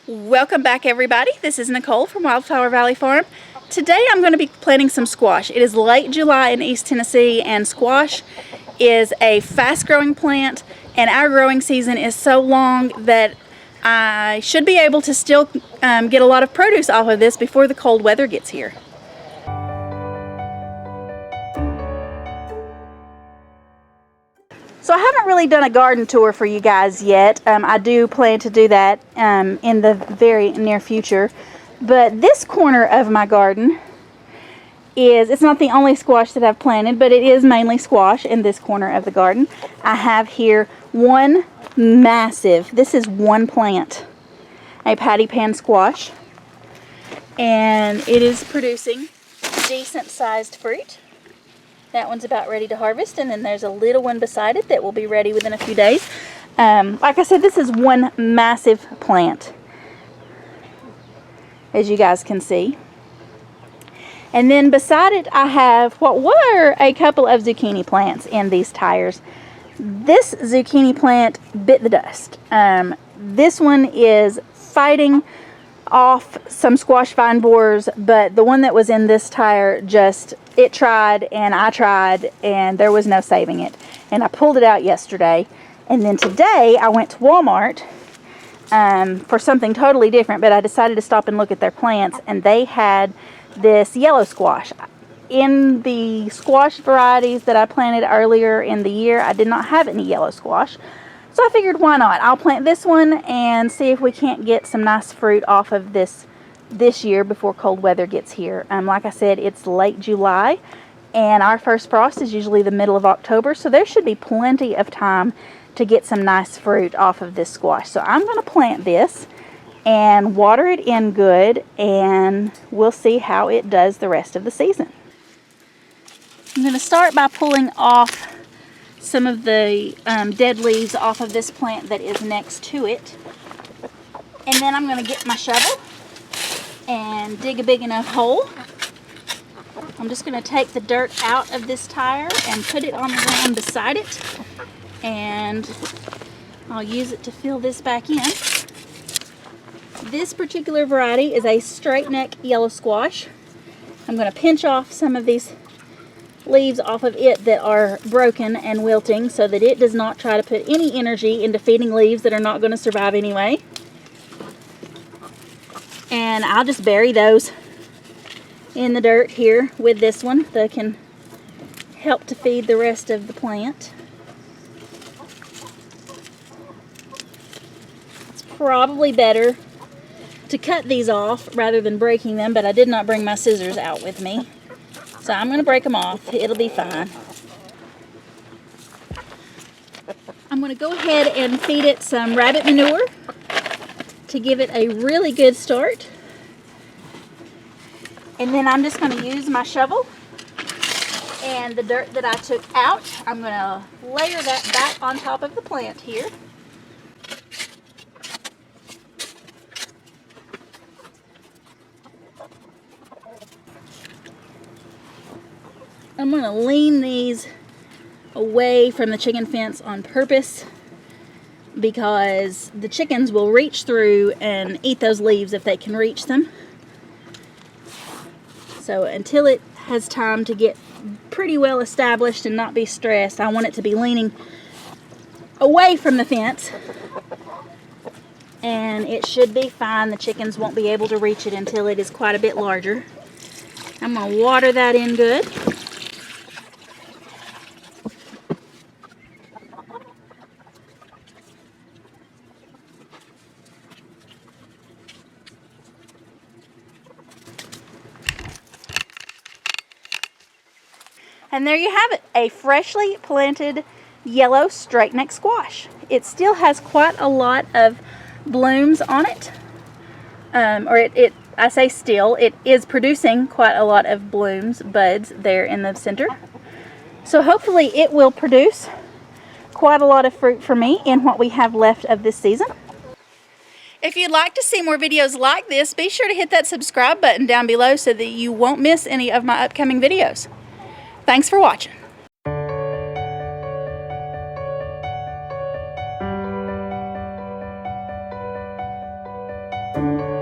Welcome back, everybody. This is Nicole from Wildflower Valley Farm. Today I'm going to be planting some squash. It is late July in East Tennessee, and squash is a fast-growing plant, and our growing season is so long that I should be able to still get a lot of produce off of this before the cold weather gets here. So I haven't really done a garden tour for you guys yet. I do plan to do that in the very near future. But this corner of my garden it's not the only squash that I've planted, but it is mainly squash in this corner of the garden. I have here one massive, this is one plant, a patty pan squash. And it is producing decent sized fruit. That one's about ready to harvest, and then there's a little one beside it that will be ready within a few days. Like I said, this is one massive plant, as you guys can see. And then beside it, I have what were a couple of zucchini plants in these tires. This zucchini plant bit the dust. This one is fighting off some squash vine borers, but the one that was in this tire it tried and I tried, and there was no saving it. And I pulled it out yesterday, and then today I went to Walmart for something totally different, but I decided to stop and look at their plants, and they had this yellow squash. In the squash varieties that I planted earlier in the year, I did not have any yellow squash. So I figured, why not? I'll plant this one and see if we can't get some nice fruit off of this year before cold weather gets here. Like I said, it's late July, and our first frost is usually the middle of October, so there should be plenty of time to get some nice fruit off of this squash. So I'm going to plant this and water it in good, and we'll see how it does the rest of the season. I'm going to start by pulling off some of the dead leaves off of this plant that is next to it. And then I'm going to get my shovel and dig a big enough hole. I'm just going to take the dirt out of this tire and put it on the ground beside it. And I'll use it to fill this back in. This particular variety is a straight neck yellow squash. I'm going to pinch off some of these leaves off of it that are broken and wilting so that it does not try to put any energy into feeding leaves that are not going to survive anyway. And I'll just bury those in the dirt here with this one that can help to feed the rest of the plant. It's probably better to cut these off rather than breaking them, but I did not bring my scissors out with me. So I'm going to break them off. It'll be fine. I'm going to go ahead and feed it some rabbit manure to give it a really good start. And then I'm just going to use my shovel and the dirt that I took out. I'm going to layer that back on top of the plant here. I'm going to lean these away from the chicken fence on purpose because the chickens will reach through and eat those leaves if they can reach them. So until it has time to get pretty well established and not be stressed, I want it to be leaning away from the fence, and it should be fine. The chickens won't be able to reach it until it is quite a bit larger. I'm going to water that in good. And there you have it, a freshly planted yellow straight neck squash. It still has quite a lot of blooms on it. I say still, it is producing quite a lot of blooms, buds there in the center. So hopefully it will produce quite a lot of fruit for me in what we have left of this season. If you'd like to see more videos like this, be sure to hit that subscribe button down below so that you won't miss any of my upcoming videos. Thanks for watching. you.